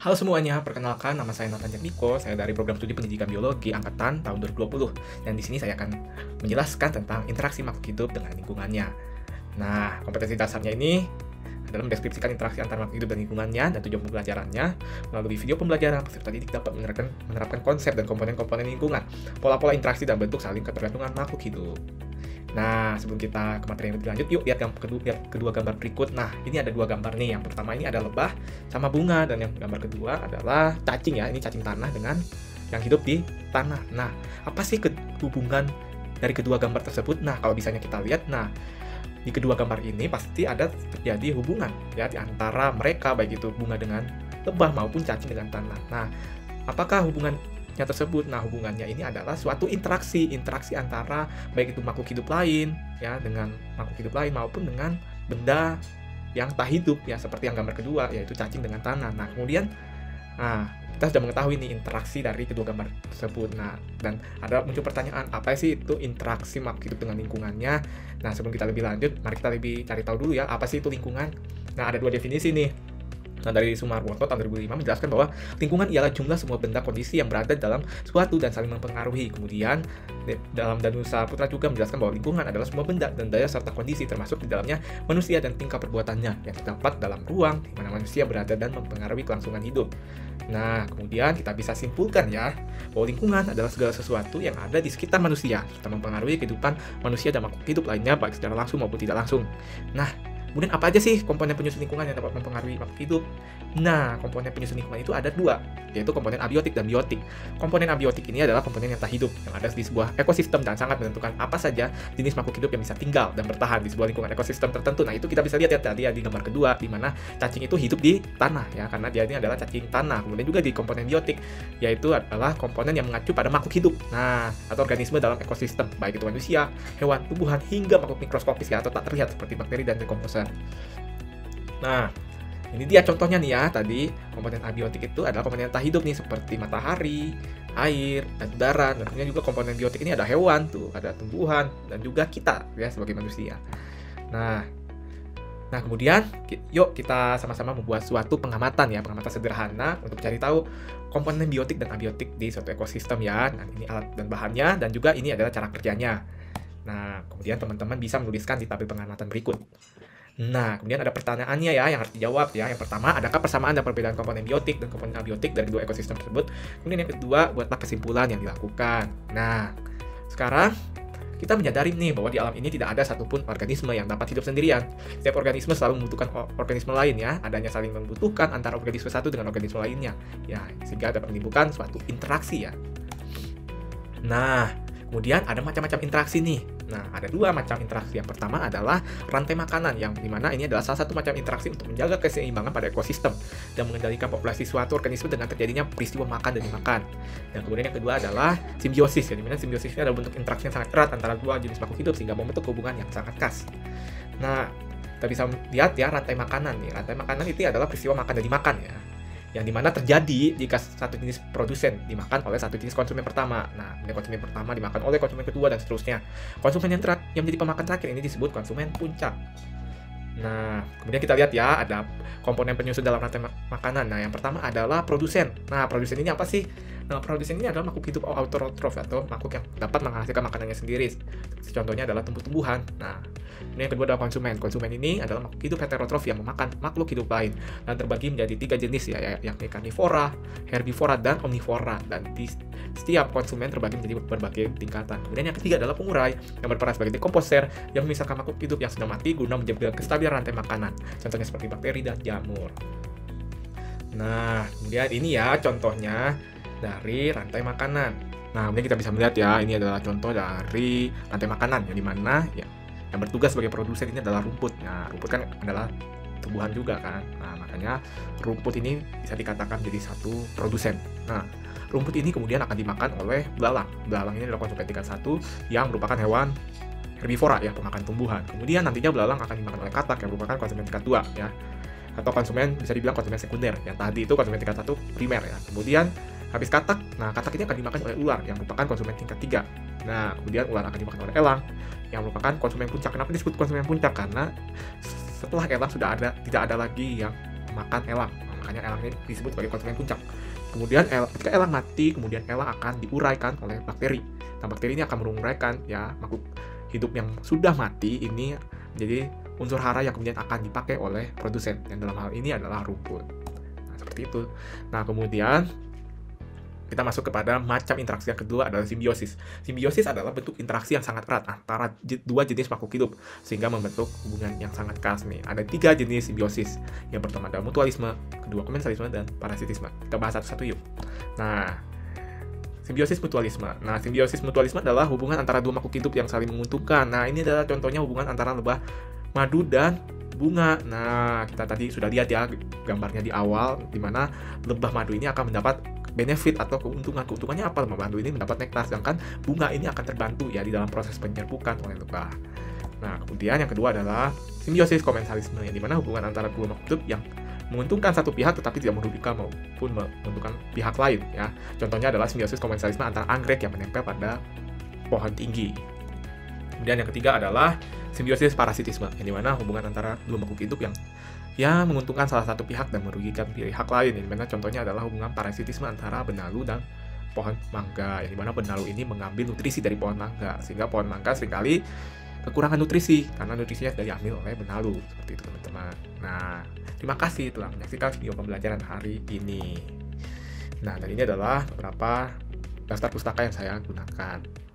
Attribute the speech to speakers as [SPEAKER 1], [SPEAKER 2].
[SPEAKER 1] Halo semuanya, perkenalkan nama saya Nathan Jatmiko, saya dari program studi pendidikan biologi angkatan tahun 2020. Dan di sini saya akan menjelaskan tentang interaksi makhluk hidup dengan lingkungannya. Nah, kompetensi dasarnya ini adalah mendeskripsikan interaksi antara makhluk hidup dan lingkungannya, dan tujuan pembelajarannya melalui video pembelajaran peserta didik dapat menerapkan konsep dan komponen-komponen lingkungan, pola-pola interaksi dan bentuk saling ketergantungan makhluk hidup. Nah, sebelum kita ke materi yang lebih lanjut, yuk lihat kedua gambar berikut. Nah, ini ada dua gambar nih. Yang pertama ini ada lebah sama bunga, dan yang gambar kedua adalah cacing ya. Ini cacing tanah dengan yang hidup di tanah. Nah, apa sih hubungan dari kedua gambar tersebut? Nah, kalau misalnya kita lihat, nah di kedua gambar ini pasti ada terjadi hubungan ya di antara mereka, baik itu bunga dengan lebah maupun cacing dengan tanah. Nah, apakah hubungannya tersebut? Nah, hubungannya ini adalah suatu interaksi antara baik itu makhluk hidup lain ya dengan makhluk hidup lain maupun dengan benda yang tak hidup ya, seperti yang gambar kedua yaitu cacing dengan tanah. Nah, kemudian kita sudah mengetahui nih interaksi dari kedua gambar tersebut. Nah, dan ada muncul pertanyaan, apa sih itu interaksi makhluk hidup dengan lingkungannya? Nah, sebelum kita lebih lanjut, mari kita lebih cari tahu dulu ya, apa sih itu lingkungan? Nah, ada dua definisi nih. Nah, dari Sumarwoto tahun 2005 menjelaskan bahwa lingkungan ialah jumlah semua benda kondisi yang berada dalam suatu dan saling mempengaruhi. Kemudian dalam Danusa Putra juga menjelaskan bahwa lingkungan adalah semua benda dan daya serta kondisi, termasuk di dalamnya manusia dan tingkah perbuatannya yang terdapat dalam ruang di mana manusia berada dan mempengaruhi kelangsungan hidup. Nah, kemudian kita bisa simpulkan ya, bahwa lingkungan adalah segala sesuatu yang ada di sekitar manusia serta mempengaruhi kehidupan manusia dan makhluk hidup lainnya baik secara langsung maupun tidak langsung. Nah, kemudian apa aja sih komponen penyusun lingkungan yang dapat mempengaruhi makhluk hidup? Nah, komponen penyusun lingkungan itu ada dua, yaitu komponen abiotik dan biotik. Komponen abiotik ini adalah komponen yang tak hidup, yang ada di sebuah ekosistem dan sangat menentukan apa saja jenis makhluk hidup yang bisa tinggal dan bertahan di sebuah lingkungan ekosistem tertentu. Nah, itu kita bisa lihat ya tadi ya di gambar kedua, di mana cacing itu hidup di tanah ya, karena dia ini adalah cacing tanah. Kemudian juga di komponen biotik, yaitu adalah komponen yang mengacu pada makhluk hidup. Nah, atau organisme dalam ekosistem, baik itu manusia, hewan, tumbuhan, hingga makhluk mikroskopis ya, atau tak terlihat seperti bakteri dan dekomposer. Nah, ini dia contohnya nih ya, tadi komponen abiotik itu adalah komponen yang tak hidup nih, seperti matahari, air, dan udara. Dan kemudian juga komponen biotik ini ada hewan tuh, ada tumbuhan, dan juga kita ya sebagai manusia. Nah kemudian yuk kita sama-sama membuat suatu pengamatan sederhana untuk cari tahu komponen biotik dan abiotik di suatu ekosistem ya. Nah, ini alat dan bahannya, dan juga ini adalah cara kerjanya. Nah, kemudian teman-teman bisa menuliskan di tabel pengamatan berikut. Nah, kemudian ada pertanyaannya ya yang harus dijawab ya. Yang pertama, adakah persamaan dan perbedaan komponen biotik dan komponen abiotik dari dua ekosistem tersebut? Kemudian yang kedua, buatlah kesimpulan yang dilakukan. Nah, sekarang kita menyadari nih bahwa di alam ini tidak ada satupun organisme yang dapat hidup sendirian. Setiap organisme selalu membutuhkan organisme lain ya. Adanya saling membutuhkan antara organisme satu dengan organisme lainnya. Ya, sehingga dapat menimbulkan suatu interaksi ya. Nah, kemudian ada macam-macam interaksi nih. Nah, ada dua macam interaksi. Yang pertama adalah rantai makanan, yang dimana ini adalah salah satu macam interaksi untuk menjaga keseimbangan pada ekosistem dan mengendalikan populasi suatu organisme dengan terjadinya peristiwa makan dan dimakan. Dan kemudian yang kedua adalah simbiosis, yang dimana simbiosis ini adalah bentuk interaksi yang sangat erat antara dua jenis makhluk hidup sehingga membentuk hubungan yang sangat khas. Nah, kita bisa lihat ya rantai makanan nih. Rantai makanan itu adalah peristiwa makan dan dimakan ya, yang dimana terjadi jika satu jenis produsen dimakan oleh satu jenis konsumen pertama. Nah, konsumen pertama dimakan oleh konsumen kedua dan seterusnya. Konsumen yang menjadi pemakan terakhir ini disebut konsumen puncak. Nah, kemudian kita lihat ya, ada komponen penyusun dalam rantai makanan. Nah, yang pertama adalah produsen. Nah, produsen ini apa sih? Nah, produsen ini adalah makhluk hidup autotrof atau makhluk yang dapat menghasilkan makanannya sendiri. Contohnya adalah tumbuh-tumbuhan. Nah, ini yang kedua adalah konsumen. Konsumen ini adalah makhluk hidup heterotrof yang memakan makhluk hidup lain dan terbagi menjadi 3 jenis ya, yakni karnivora, herbivora, dan omnivora. Dan di setiap konsumen terbagi menjadi berbagai tingkatan. Kemudian yang ketiga adalah pengurai yang berperan sebagai dekomposer yang memisahkan makhluk hidup yang sudah mati guna menjaga kestabilan rantai makanan. Contohnya seperti bakteri dan jamur. Nah, kemudian ini ya contohnya dari rantai makanan. Nah, kemudian kita bisa melihat ya, ini adalah contoh dari rantai makanan yang dimana ya yang bertugas sebagai produsen ini adalah rumput. Nah, rumput kan adalah tumbuhan juga kan. Nah, makanya rumput ini bisa dikatakan jadi satu produsen. Nah, rumput ini kemudian akan dimakan oleh belalang. Belalang ini adalah konsumen tingkat 1 yang merupakan hewan herbivora ya, pemakan tumbuhan. Kemudian nantinya belalang akan dimakan oleh katak yang merupakan konsumen tingkat 2 ya. Atau konsumen bisa dibilang konsumen sekunder. Yang tadi itu konsumen tingkat 1 primer ya. Kemudian habis katak, nah katak ini akan dimakan oleh ular yang merupakan konsumen tingkat 3. Nah, kemudian ular akan dimakan oleh elang yang merupakan konsumen puncak. Kenapa disebut konsumen puncak? Karena setelah elang sudah tidak ada lagi yang memakan elang. Nah, makanya elang ini disebut sebagai konsumen puncak. Kemudian ketika elang mati, kemudian elang akan diuraikan oleh bakteri. Nah, bakteri ini akan menguraikan ya makhluk hidup yang sudah mati ini menjadi unsur hara yang kemudian akan dipakai oleh produsen, yang dalam hal ini adalah rumput. Nah, seperti itu. Nah, kemudian kita masuk kepada macam interaksi yang kedua adalah simbiosis. Simbiosis adalah bentuk interaksi yang sangat erat antara dua jenis makhluk hidup sehingga membentuk hubungan yang sangat khas nih. Ada 3 jenis simbiosis. Yang pertama adalah mutualisme, kedua komensalisme, dan parasitisme. Kita bahas satu-satu yuk. Nah, simbiosis mutualisme. Nah, simbiosis mutualisme adalah hubungan antara dua makhluk hidup yang saling menguntungkan. Nah, ini adalah contohnya hubungan antara lebah madu dan bunga. Nah, kita tadi sudah lihat ya gambarnya di awal, di mana lebah madu ini akan mendapat benefit atau keuntungan. Keuntungannya apa? Lebah madu ini mendapat nektar, sedangkan bunga ini akan terbantu ya di dalam proses penyerbukan oleh lebah. Nah, kemudian yang kedua adalah simbiosis komensalisme, yang dimana hubungan antara dua makhluk hidup yang menguntungkan satu pihak tetapi tidak merugikan maupun menguntungkan pihak lain ya. Contohnya adalah simbiosis komensalisme antara anggrek yang menempel pada pohon tinggi. Kemudian yang ketiga adalah simbiosis parasitisme, yang dimana hubungan antara dua makhluk hidup yang menguntungkan salah satu pihak dan merugikan pihak lain. Yang dimana contohnya adalah hubungan parasitisme antara benalu dan pohon mangga, yang dimana benalu ini mengambil nutrisi dari pohon mangga, sehingga pohon mangga seringkali kekurangan nutrisi karena nutrisinya sudah diambil oleh benalu. Seperti itu teman-teman. Nah, terima kasih telah menyaksikan video pembelajaran hari ini. Nah, dan ini adalah beberapa daftar pustaka yang saya gunakan.